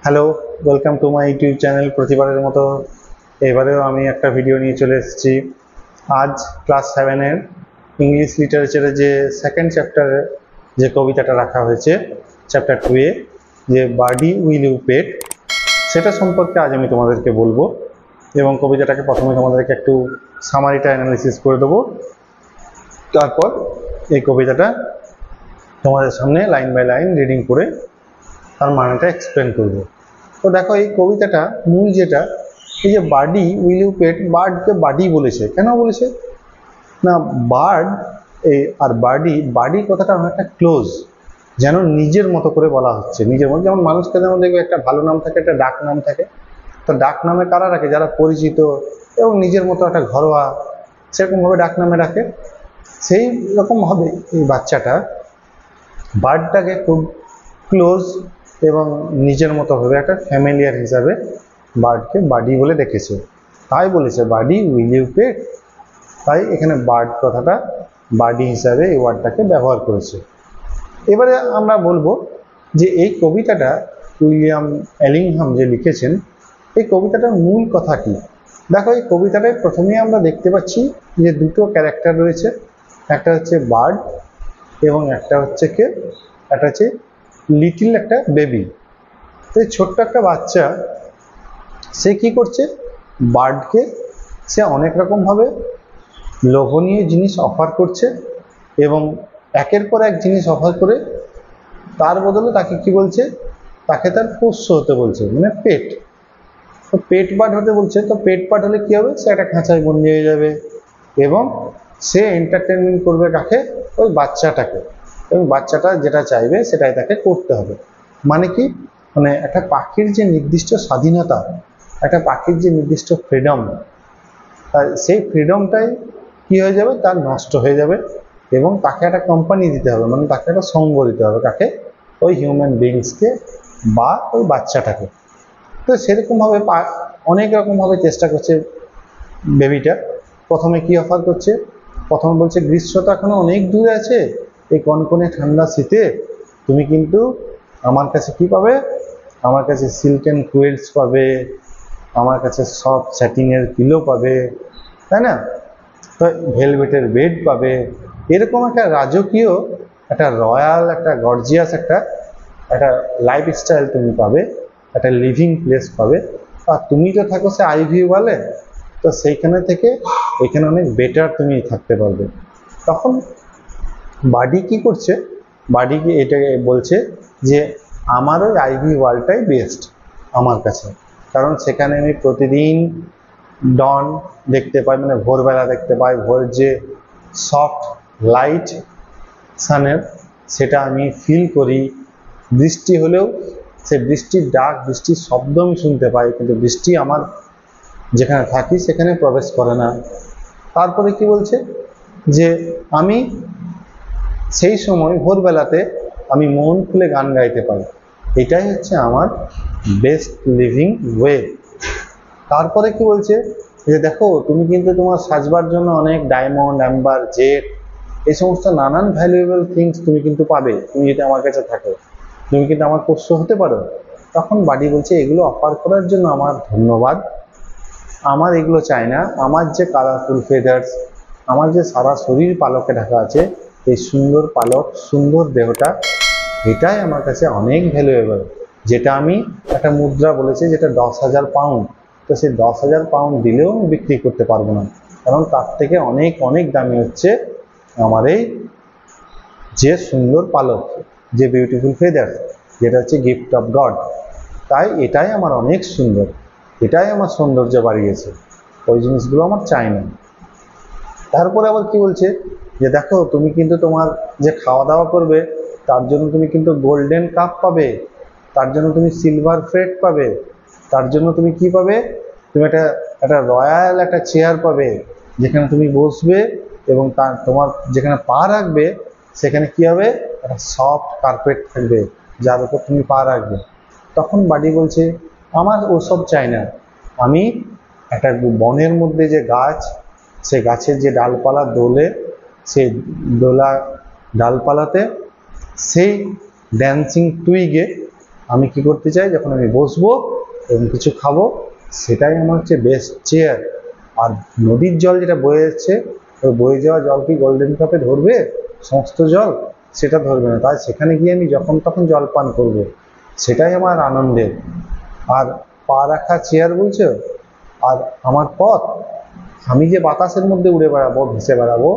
Hello, welcome to my YouTube channel. প্রতিবারের মতো এবারেও আমি একটা ভিডিও নিয়ে চলে এসেছি। আজ ক্লাস 7-এর ইংলিশ লিটারেচারের যে সেকেন্ড চ্যাপ্টারে যে কবিতাটা রাখা হয়েছে, চ্যাপ্টার 2-এ, যে বার্ডি উইল ইউ পেট, সেটা সম্পর্কে আজ আমি তোমাদেরকে বলবো। এবং কবিতাটাকে প্রথমে তোমাদেরকে একটু সামারিটা অ্যানালিসিস করে দেবো, তারপর এই কবিতাটা তোমাদের সামনে লাইন বাই লাইন রিডিং করে তার মানেটা এক্সপ্লেন করবো। তো দেখো, এই কবিতাটা মূল যেটা, এই যে বার্ডি উইল ইউ পেট, বার্ডকে বার্ডি বলেছে। কেন বলেছে না, বার্ড আর বার্ডি, বার্ডি কথাটা অনেকটা ক্লোজ, যেন নিজের মতো করে বলা হচ্ছে, নিজের মতো। যেমন মানুষকে যেমন দেখবে একটা ভালো নাম থাকে, একটা ডাক নাম থাকে। তো ডাক নামে কারা রাখে? যারা পরিচিত এবং নিজের মতো একটা ঘরোয়া, সেরকমভাবে ডাক নামে রাখে। সেই রকমভাবে এই বাচ্চাটা বার্ডটাকে খুব ক্লোজ এবং নিজের মতো ভাবে একটা ফ্যামিলিয়ার হিসাবে বার্ডকে বার্ডি বলে ডেকেছে, তাই বলেছে বার্ডি উইল ইউ পেট। তাই এখানে বার্ড কথাটা বার্ডি হিসাবে এই ওয়ার্ডটাকে ব্যবহার করেছে। এবারে আমরা বলবো যে এই কবিতাটা উইলিয়াম এলিংহাম যে লিখেছেন, এই কবিতাটার মূল কথা কি। দেখো, এই কবিতাটায় প্রথমেই আমরা দেখতে পাচ্ছি যে দুটো ক্যারেক্টার রয়েছে, একটা হচ্ছে বার্ড এবং একটা হচ্ছে লিটিল একটা বেবি। এই ছোট্ট একটা বাচ্চা, সে কি করছে, বার্ডকে সে অনেক রকমভাবে লোভনীয় জিনিস অফার করছে এবং একের পর এক জিনিস অফার করে তার বদলে তাকে কি বলছে, তাকে তার পোষ্য হতে বলছে, মানে পেট। তো পেট বার্ড হতে বলছে। তো পেট বার্ড হলে কি হবে, সে একটা খাঁচায় বন্দি হয়ে যাবে এবং সে এন্টারটেনমেন্ট করবে কাকে, ওই বাচ্চাটাকে। এবং বাচ্চাটা যেটা চাইবে সেটাই তাকে করতে হবে। মানে কি, মানে একটা পাখির যে নির্দিষ্ট স্বাধীনতা, একটা পাখির যে নির্দিষ্ট ফ্রিডম, সেই ফ্রিডমটাই কি হয়ে যাবে, তার নষ্ট হয়ে যাবে এবং তাকে একটা কোম্পানি দিতে হবে, মানে তাকে একটা সঙ্গ দিতে হবে। কাকে? ওই হিউম্যান বিংসকে বা ওই বাচ্চাটাকে। তো সেরকমভাবে অনেক রকমভাবে চেষ্টা করছে বেবিটা। প্রথমে কি অফার করছে, প্রথমে বলছে গ্রীষ্ম তো এখনো অনেক দূরে আছে, এই কনকনে ঠান্ডা শীতে তুমি কিন্তু আমার কাছে কি পাবে, আমার কাছে সিল্ক অ্যান্ড কুইলস পাবে, আমার কাছে সফট স্যাটিনের পিলো পাবে, তাই না? তো ভেলভেটের বেড পাবে। এরকম একটা রাজকীয়, একটা রয়্যাল, একটা গর্জিয়াস একটা লাইফস্টাইল তুমি পাবে, একটা লিভিং প্লেস পাবে। আর তুমি তো থাকো সে আইভি ওয়ালে, তো সেইখানে থেকে এখানে অনেক বেটার তুমি থাকতে পারবে। তখন বাডি কি করছে, বাডি কি এটাকে বলছে যে আমার ওই আইভি ওয়ালটাই বেস্ট আমার কাছে, কারণ সেখানে আমি প্রতিদিন ডন দেখতে পাই, মানে ভোরবেলা দেখতে পাই, ভোরের যে সফট লাইট সানের সেটা আমি ফিল করি। বৃষ্টি হলেও সে বৃষ্টির ডাক, বৃষ্টির শব্দ আমি শুনতে পাই, কিন্তু বৃষ্টি আমার যেখানে থাকি সেখানে প্রবেশ করে না। তারপরে কি বলছে যে আমি সেই সময় ভোরবেলাতে আমি মন খুলে গান গাইতে পারি, এটাই হচ্ছে আমার বেস্ট লিভিং ওয়ে। তারপরে কি বলছে যে দেখো, তুমি কিন্তু তোমার সাজবার জন্য অনেক ডায়মন্ড, অ্যাম্বার, জেড, এই সমস্ত নানান ভ্যালুয়েবল থিংস তুমি কিন্তু পাবে, তুমি যদি আমার কাছে থাকো, তুমি কিন্তু আমার পোষ্য হতে পারো। তখন বাডি বলছে এগুলো অফার করার জন্য আমার ধন্যবাদ, আমার এগুলো চাই না। আমার যে কালারফুল ফেদার্স, আমার যে সারা শরীর পালকে ঢাকা আছে, এই সুন্দর পালক, সুন্দর দেহটা, এটাই আমার কাছে অনেক ভ্যালুয়েবল। যেটা আমি একটা মুদ্রা বলেছি, যেটা 10,000 পাউন্ড, তো সেই 10,000 পাউন্ড দিলেও আমি বিক্রি করতে পারবো না, কারণ তার থেকে অনেক অনেক দামি হচ্ছে আমার এই যে সুন্দর পালক, যে বিউটিফুল ফেদার, যেটা হচ্ছে গিফট অফ গড। তাই এটাই আমার অনেক সুন্দর, এটাই আমার সৌন্দর্য বাড়িয়েছে, ওই জিনিসগুলো আমার চাই না। তারপরে আবার কি বলছে যে দেখো, তুমি কিন্তু তোমার যে খাওয়া দাওয়া করবে তার জন্য তুমি কিন্তু গোল্ডেন কাপ পাবে, তার জন্য তুমি সিলভার প্লেট পাবে, তার জন্য তুমি কি পাবে, তুমি একটা রয়্যাল একটা চেয়ার পাবে যেখানে তুমি বসবে এবং তোমার যেখানে পা রাখবে সেখানে কি হবে, একটা সফট কার্পেট থাকবে যার উপর তুমি পা রাখবে। তখন বাডি বলছে আমার ওসব চাই না, আমি একটা বনের মধ্যে যে গাছ, সে গাছের যে ডালপালা দোলে, সেই দোলা ডালপালাতে সেই ড্যান্সিং টুইগে আমি কি করতে চাই, যখন আমি বসবো এবং কিছু খাবো, সেটাই আমার হচ্ছে বেস্ট চেয়ার। আর নদীর জল যেটা বয়ে যাচ্ছে, ওই বয়ে যাওয়া জল কি গোল্ডেন কাপে ধরবে সমস্ত জল? সেটা ধরবে না। তাই সেখানে গিয়ে আমি যখন তখন জল পান করব, সেটাই আমার আনন্দের। আর পা রাখা চেয়ার বলছো, আর আমার পথ, আমি যে বাতাসের মধ্যে উড়ে বেড়াবো, ভেসে বেড়াবো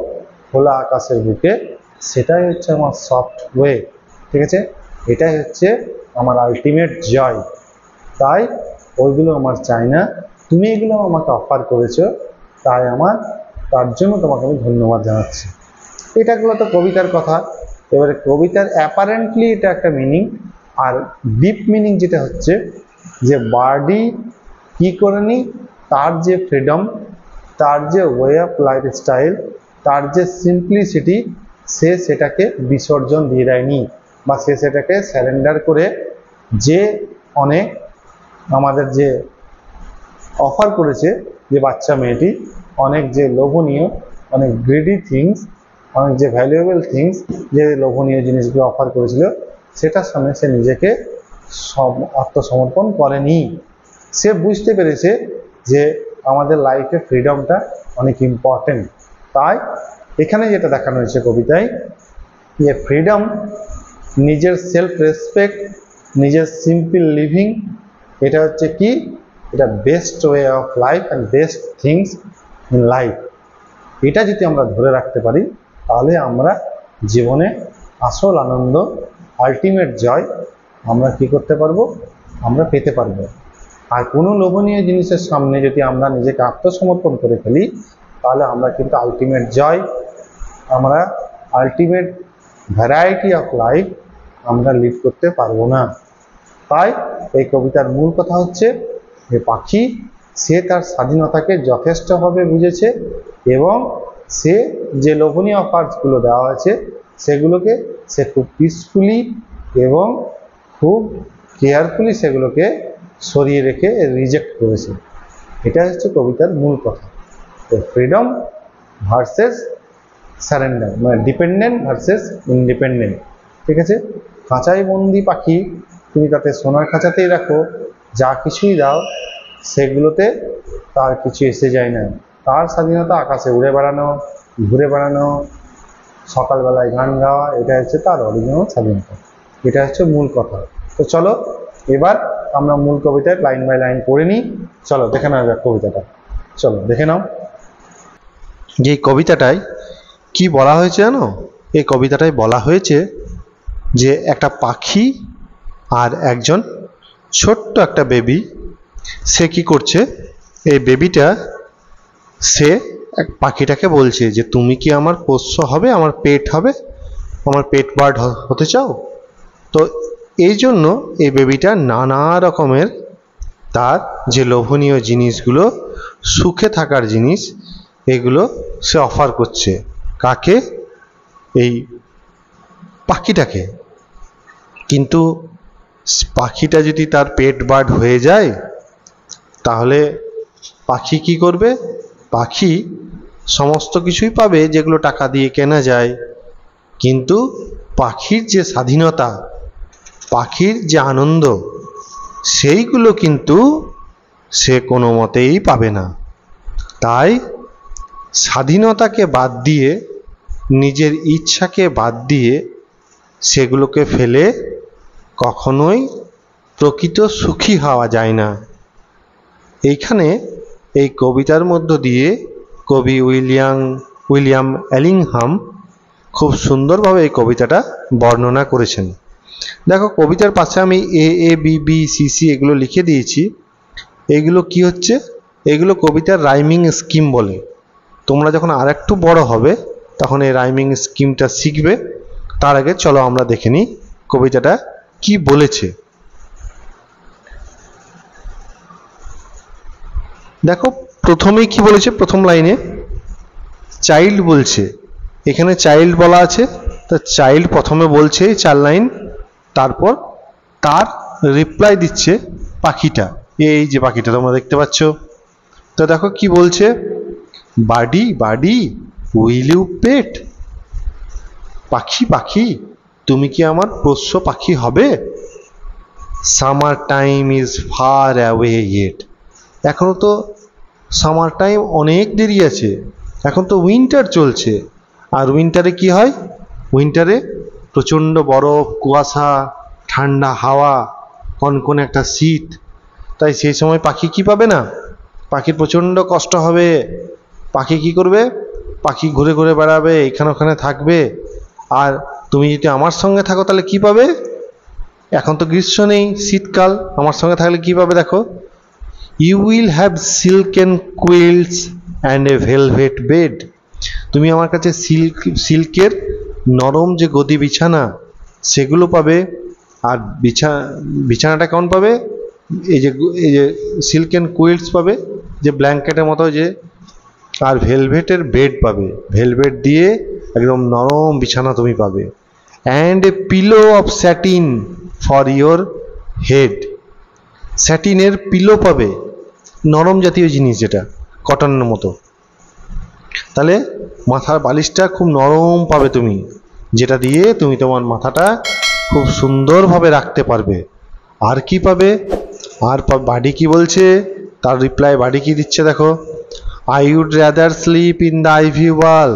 খোলা আকাশের বুকে, সেটাই হচ্ছে আমার সফট ওয়ে। ঠিক আছে, এটাই হচ্ছে আমার আলটিমেট জয়। তাই ওইগুলো আমার চাই না, তুমি এগুলো আমাকে অফার করেছো, তাই আমার তার জন্য তোমাকে আমি ধন্যবাদ জানাচ্ছি। এটাগুলো তো কবিতার কথা। এবারে কবিতার অ্যাপারেন্টলি এটা একটা মিনিং, আর ডিপ মিনিং যেটা হচ্ছে যে বার্ডি কি করেনি, তার যে ফ্রিডম, তার যে ওয়ে অফ লাইফ স্টাইল, তার যে সিম্পলিসিটি, সে সেটাকে বিসর্জন দিয়ে দেয়নি, বা সে সেটাকে স্যারেন্ডার করে যে অনেক আমাদের যে অফার করেছে, যে বাচ্চা মেয়েটি অনেক যে লোভনীয়, অনেক গ্রিডি থিংস, অনেক যে ভ্যালুয়েবল থিংস, যে লোভনীয় জিনিসগুলো অফার করেছিল, সেটার সামনে সে নিজেকে আত্মসমর্পণ করেনি। সে বুঝতে পেরেছে যে আমাদের লাইফে ফ্রিডমটা অনেক ইম্পর্টেন্ট। তাই এখানে যেটা দেখানো হয়েছে কবিতায়, যে ফ্রিডম, নিজের সেলফ রেসপেক্ট, নিজের সিম্পল লিভিং, এটা হচ্ছে কি, এটা best way of life and best things in life. এটা যদি আমরা ধরে রাখতে পারি, তাহলে আমরা জীবনে আসল আনন্দ, আলটিমেট জয় আমরা কি করতে পারবো, আমরা পেতে পারবো। আর কোনো লোভনীয় জিনিসের সামনে যদি আমরা নিজেকে আত্মসমর্পণ করে ফেলি, তাহলে আমরা কিন্তু আলটিমেট জয়, আমরা আলটিমেট ভ্যারাইটি অফ লাইফ আমরা লিড করতে পারবো না। তাই এই কবিতার মূল কথা হচ্ছে যে পাখি, সে তার স্বাধীনতাকে যথেষ্টভাবে বুঝেছে, এবং সে যে লোভনীয় অফারগুলো দেওয়া হয়েছে, সেগুলোকে সে খুব পিসফুলি এবং খুব কেয়ারফুলি সেগুলোকে সরিয়ে রেখে রিজেক্ট করেছে। এটা হচ্ছে কবিতার মূল কথা। তো ফ্রিডম ভার্সেস সারেন্ডার, মানে ডিপেন্ডেন্ট ভার্সেস ইন্ডিপেন্ডেন্ট। ঠিক আছে, খাঁচায় বন্দি পাখি, তুমি তাতে সোনার খাঁচাতেই রাখো, যা কিছুই দাও সেগুলোতে তার কিছু এসে যায় না। তার স্বাধীনতা আকাশে উড়ে বেড়ানো, ঘুরে বেড়ানো, সকালবেলায় গান গাওয়া, এটা হচ্ছে তার অরিজিনাল স্বাধীনতা। এটা হচ্ছে মূল কথা। তো চলো এবার আমরা মূল কবিতায় লাইন বাই লাইন পড়ে নিই। চলো দেখে নাও এবার কবিতাটা, চলো দেখে নাও। যে কবিতাটায় কি বলা হয়েছে জানো? এই কবিতাটায় বলা হয়েছে যে একটা পাখি আর একজন ছোট্ট একটা বেবি, সে কি করছে, এই বেবিটা সে এক পাখিটাকে বলছে যে তুমি কি আমার পোষ্য হবে, আমার পেট হবে, আমার পেট বার্ড হতে চাও? তো এই জন্য এই বেবিটা নানা রকমের তার যে লোভনীয় জিনিসগুলো, সুখে থাকার জিনিস, এগুলো সে অফার করছে। কাকে? এই পাখিটাকে। কিন্তু পাখিটা যদি তার পেট বার্ড হয়ে যায়, তাহলে পাখি কি করবে? পাখি সমস্ত কিছুই পাবে যেগুলো টাকা দিয়ে কেনা যায়, কিন্তু পাখির যে স্বাধীনতা, পাখির যে আনন্দ, সেইগুলো কিন্তু সে কোনো মতেই পাবে না। তাই স্বাধীনতাকে বাদ দিয়ে, নিজের ইচ্ছাকে বাদ দিয়ে, সেগুলোকে ফেলে কখনোই প্রকৃত সুখী হওয়া যায় না। এইখানে এই কবিতার মধ্য দিয়ে কবি উইলিয়াম এলিংহাম খুব সুন্দরভাবে এই কবিতাটা বর্ণনা করেছেন। দেখো কবিতার পাশে আমি AABBCC এগুলো লিখে দিয়েছি। এগুলো কি হচ্ছে? এগুলো কবিতার রাইমিং স্কিম বলে। তোমরা যখন আর একটু বড় হবে তখন এই রাইমিং স্কিমটা শিখবে। তার আগে চলো আমরা দেখে নিই কবিতাটা কি বলেছে। দেখো প্রথমেই কি বলেছে, প্রথম লাইনে চাইল্ড বলছে। এখানে চাইল্ড বলা আছে, তো চাইল্ড প্রথমে বলছে 4 লাইন, তারপর তার রিপ্লাই দিচ্ছে পাখিটা, এই যে পাখিটা তোমরা দেখতে পাচ্ছ। তো দেখো কি বলছে, বার্ডি বার্ডি উইল ইউ পেট, পাখি পাখি তুমি কি আমার পোষ্য পাখি হবে? Summer time is far away yet. এখনো তো সামার টাইম অনেক দেরি আছে, এখন তো উইন্টার চলছে। আর উইন্টারে কি হয়? উইন্টারে প্রচণ্ড বরফ, কুয়াশা, ঠান্ডা হাওয়া, কনকনে একটা শীত। তাই সেই সময় পাখি কি পাবে না? পাখির প্রচণ্ড কষ্ট হবে। পাখি কি করবে? পাখি ঘুরে ঘুরে বেড়াবে, এখানে ওখানে থাকবে। আর তুমি যদি আমার সঙ্গে থাকো তাহলে কি পাবে? এখন তো গ্রীষ্ম নেই, শীতকাল, আমার সঙ্গে থাকলে কি পাবে দেখো? You will have silken quills and a velvet bed. তুমি আমার কাছে সিল্কের নরম যে গদি বিছানা সেগুলো পাবে। আর বিছানাটা কেমন পাবে? এই যে সিল্কেন কুইলস পাবে, যে ব্ল্যাঙ্কেটের মতো যে। আর ভেলভেটের বেড পাবে, ভেলভেট দিয়ে একদম নরম বিছানা তুমি পাবে। And a pillow of satin for your head. স্যাটিনের পিলো পাবে, নরম জাতীয় জিনিস যেটা কটনের মতো। তাহলে মাথার বালিশটা খুব নরম পাবে তুমি, যেটা দিয়ে তুমি তোমার মাথাটা খুব সুন্দরভাবে রাখতে পারবে। আর কি পাবে? আর বাডি কি বলছে? তার রিপ্লাই বাডি কি দিচ্ছে দেখো? I would rather sleep in the ivy wall.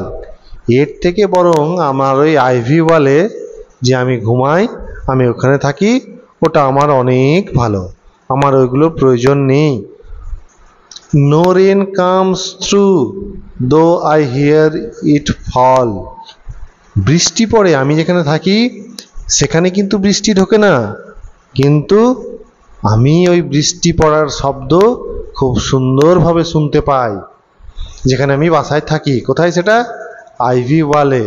এর থেকে বরং আমার ওই আইভি ওয়ালে যে আমি ঘুমাই, আমি ওখানে থাকি, ওটা আমার অনেক ভালো, আমার ওইগুলোর প্রয়োজন নেই। No rain comes through though I hear it fall. বৃষ্টি পড়ে, আমি যেখানে থাকি সেখানে কিন্তু বৃষ্টি ঢোকে না, কিন্তু আমি ওই বৃষ্টি পড়ার শব্দ খুব সুন্দরভাবে শুনতে পাই যেখানে আমি বাসায় থাকি। কোথায় সেটা? আইভি ওয়ালে।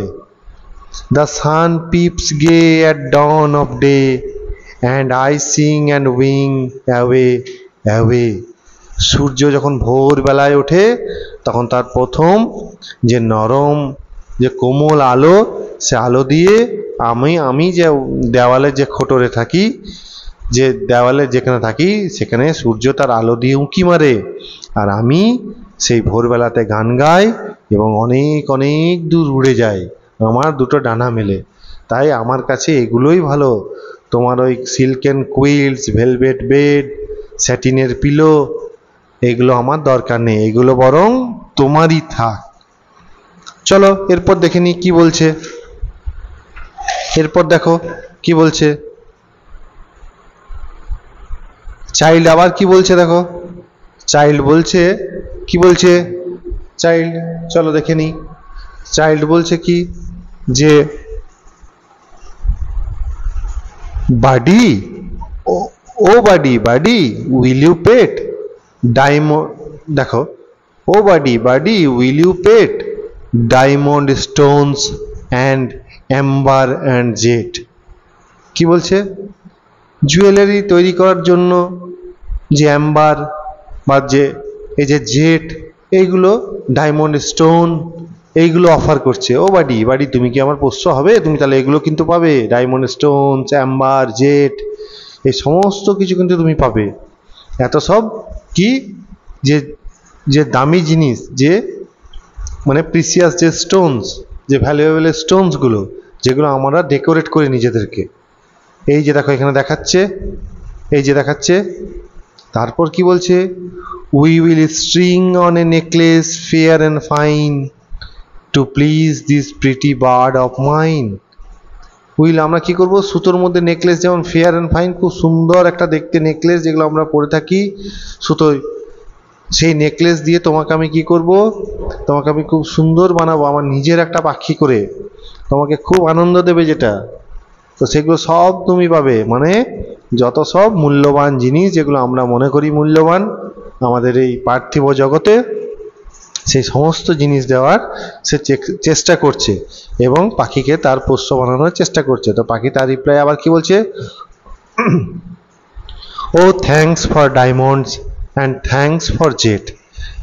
The sun peeps gay at dawn of day and I sing and wing away away. সূর্য যখন ভোরবেলায় ওঠে তখন তার প্রথম যে নরম যে কোমল আলো, সে আলো দিয়ে আমি যে দেওয়ালে যে খোটরে থাকি, যে দেওয়ালে যেখানে থাকি সেখানে সূর্য তার আলো দিয়ে উঁকি মারে, আর আমি সেই ভোরবেলাতে গান গাই এবং অনেক অনেক দূর উড়ে যাই আমার দুটো ডানা মেলে। তাই আমার কাছে এগুলোই ভালো। তোমার ওই সিল্কেন কুইলস, ভেলভেট বেড, স্যাটিনের পিলো, এগুলো আমার দরকার নেই, এগুলো বরং তোমারই থাক। চলো এরপর দেখে নি কি বলছে। এরপর দেখো কি বলছে। চাইল্ড আবার কি বলছে দেখো। চাইল্ড বলছে কি বলছে? চাইল্ড, চলো দেখে নি। চাইল্ড বলছে কি, যে birdie, oh birdie birdie will you pet diamond. দেখো, oh birdie birdie will you pet diamond stones and amber and jet. কি বলছে? জুয়েলারি তৈরি করার জন্য যে অ্যাম্বার বা যে এই যে জেট, এইগুলো ডায়মন্ড স্টোন, এইগুলো অফার করছে। ও বাডি বাডি তুমি কি আমার পোষ্য হবে? তুমি তাহলে এগুলো কিন্তু পাবে, ডায়মন্ড স্টোন, অ্যাম্বার, জেট, এই সমস্ত কিছু কিন্তু তুমি পাবে। এত সব কি, যে যে দামি জিনিস, যে মানে প্রিসিয়াস যে স্টোনস, যে ভ্যালুয়েবল স্টোনসগুলো, যেগুলো আমরা ডেকোরেট করি নিজেদেরকে। এই যে দেখো এখানে দেখাচ্ছে, এই যে দেখাচ্ছে। তারপর কি বলছে? We will string on a necklace fair and fine to please this pretty bird of mine. Will, আমরা কি করব? সুতোর মধ্যে নেকলেস, যেমন ফেয়ার অ্যান্ড ফাইন, খুব সুন্দর একটা দেখতে নেকলেস যেগুলো আমরা পরে থাকি সুতোয়, সেই নেকলেস দিয়ে তোমাকে আমি কি করব? তোমাকে আমি খুব সুন্দর বানাবো, আমার নিজের একটা পাখি করে, তোমাকে খুব আনন্দ দেবে যেটা। তো সেগুলো সব তুমি পাবে, মানে যত সব মূল্যবান জিনিস যেগুলো আমরা মনে করি মূল্যবান আমাদের এই পার্থিব জগতে, সেই সমস্ত জিনিস দেওয়ার সে চেষ্টা করছে এবং পাখিকে তার পোষ্য বানানোর চেষ্টা করছে। তো পাখি তার রিপ্লাই আবার কি বলছে? Oh thanks for diamonds and thanks for jet.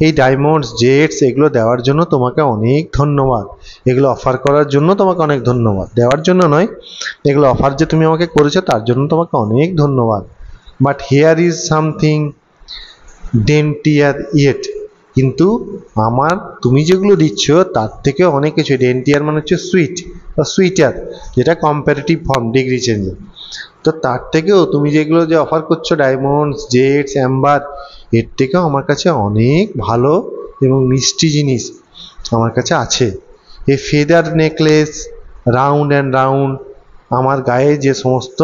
এই ডায়মন্ডস, জেটস এগুলো দেওয়ার জন্য তোমাকে অনেক ধন্যবাদ, এগুলো অফার করার জন্য তোমাকে অনেক ধন্যবাদ। দেওয়ার জন্য নয়, এগুলো অফার যে তুমি আমাকে করেছো তার জন্য তোমাকে অনেক ধন্যবাদ। But here is something daintier yet. কিন্তু আমার তুমি যেগুলো দিচ্ছ তার থেকে অনেক কিছু, ডেন্টিয়ার মানে হচ্ছে সুইট বা সুইটার, যেটা কম্পারেটিভ ফর্ম, ডিগ্রি চেঞ্জে। তো তার থেকেও তুমি যেগুলো যে অফার করছো ডায়মন্ডস, জেডস, অ্যাম্বার, এর থেকেও আমার কাছে অনেক ভালো এবং মিষ্টি জিনিস আমার কাছে আছে। এই feather necklace, round and round, আমার গায়ে যে সমস্ত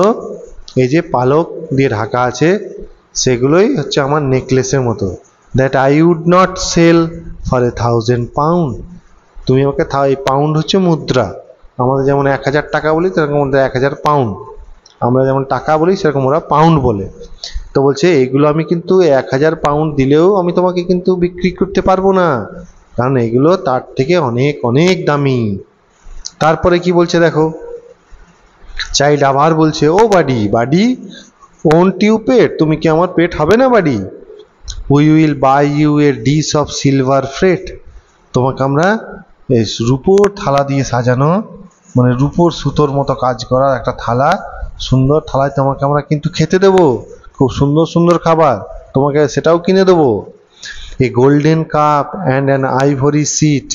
এই যে পালক দিয়ে ঢাকা আছে, সেগুলোই হচ্ছে আমার নেকলেসের মতো। That I would not sell for 1000 pound. তুমি আমাকে এই পাউন্ড হচ্ছে মুদ্রা, আমাদের যেমন 1000 টাকা বলি সেরকম ওদের 1000 পাউন্ড, আমরা যেমন টাকা বলি সেরকম ওরা পাউন্ড বলে। তো বলছে এগুলো আমি কিন্তু 1000 পাউন্ড দিলেও আমি তোমাকে কিন্তু বিক্রি করতে পারবো না, কারণ এগুলো তার থেকে অনেক অনেক দামি। তারপরে কি বলছে দেখো, চাইল্ড আবার বলছে, ও বাডি বাডি ওন্ট ইউ পেট, তুমি কি আমার পেট হবে না birdie? We will buy you a dish of silver fret, তোমাকে আমরা রূপোর থালা দিয়ে সাজানো, মানে রূপোর সুতোর মতো কাজ করা একটা থালা, সুন্দর থালায় তোমাকে আমরা কিন্তু খেতে দেবো, খুব সুন্দর সুন্দর খাবার তোমাকে সেটাও কিনে দেবো। A golden cup and an ivory seat,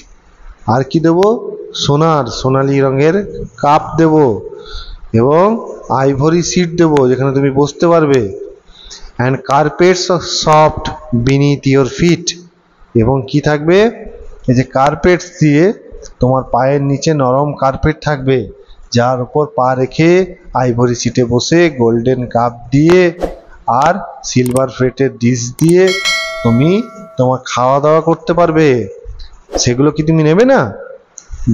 আর কি দেবো, সোনালি রঙের কাপ দেবো এবং আইভরি সিট দেবো যেখানে তুমি বসতে পারবে। And carpets soft beneath your feet, এবং কি থাকবে, এই যে কার্পেটস দিয়ে তোমার পায়ের নিচে নরম কার্পেট থাকবে, যার উপর পা রেখে আইভরি সিটে বসে গোল্ডেন কাপ দিয়ে আর সিলভার ফ্রেটের ডিশ দিয়ে তুমি তোমার খাওয়া দাওয়া করতে পারবে। সেগুলো কি তুমি নেবে না?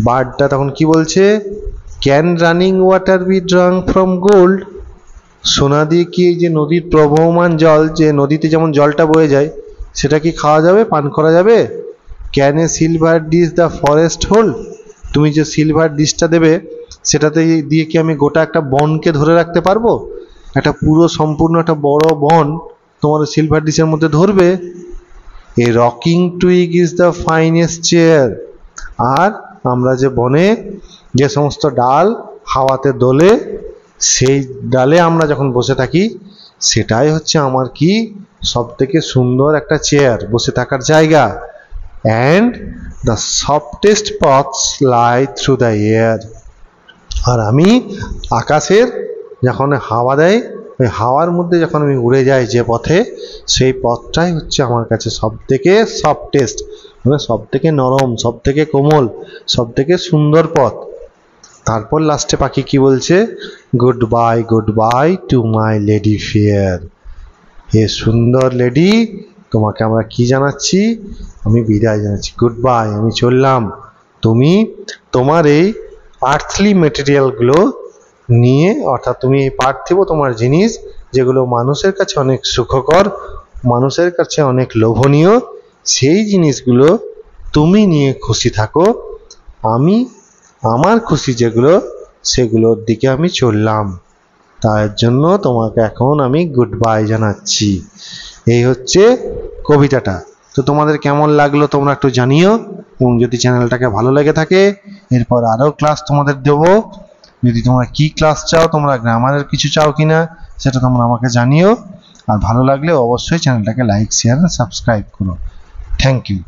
বার্ডটা তখন কি বলছে, can running water be drunk from gold, সোনা দিয়ে কি এই যে নদীর প্রবহমান জল, যে নদীতে যেমন জলটা বয়ে যায়, সেটা কি খাওয়া যাবে, পান করা যাবে? Can A silver dish the forest hold, তুমি যে সিলভার ডিশটা দেবে সেটাতে দিয়ে কি আমি গোটা একটা বনকে ধরে রাখতে পারবো? একটা পুরো সম্পূর্ণ একটা বড় বন তোমার সিলভার ডিশের মধ্যে ধরবে? A rocking twig is the finest chair, আর আমরা যে বনে যে সমস্ত ডাল হাওয়াতে দোলে, সেই ডালে আমরা যখন বসে থাকি সেটাই হচ্ছে আমার কি সব থেকে সুন্দর একটা চেয়ার, বসে থাকার জায়গা। And the softest paths lie through the air, আর আমি আকাশের যখন হাওয়া দেয় ওই হাওয়ার মধ্যে যখন আমি উড়ে যাই যে পথে, সেই পথটাই হচ্ছে আমার কাছে সব থেকে সফটেস্ট, মানে সব থেকে নরম, সব থেকে কোমল, সব থেকে সুন্দর পথ। তারপর লাস্টে পাখি কি বলছে, goodbye to my lady fair, হে সুন্দর লেডি, তোমাকে আমরা কি জানাচ্ছি, আমি বিদায় জানাচ্ছি, গুড বাই, আমি চললাম। তুমি তোমার এই আর্থলি মেটেরিয়ালগুলো নিয়ে, অর্থাৎ তুমি এই পার্থিব তোমার জিনিস যেগুলো মানুষের কাছে অনেক সুখকর, মানুষের কাছে অনেক লোভনীয়, সেই জিনিসগুলো তুমি নিয়ে খুশি থাকো, আমি আমার খুশি যেগুলো সেগুলোর দিকে আমি চললাম, তার জন্য তোমাকে এখন আমি গুড বাই জানাচ্ছি। এই হচ্ছে কবিতাটা। তো তোমাদের কেমন লাগলো তোমরা একটু জানিও, এবং যদি চ্যানেলটাকে ভালো লেগে থাকে এরপর আরও ক্লাস তোমাদের দেবো। যদি তোমরা কি ক্লাস চাও, তোমরা গ্রামারের কিছু চাও কিনা সেটা তোমরা আমাকে জানিও, আর ভালো লাগলে অবশ্যই চ্যানেলটাকে লাইক, শেয়ার আর সাবস্ক্রাইব করো। Thank you.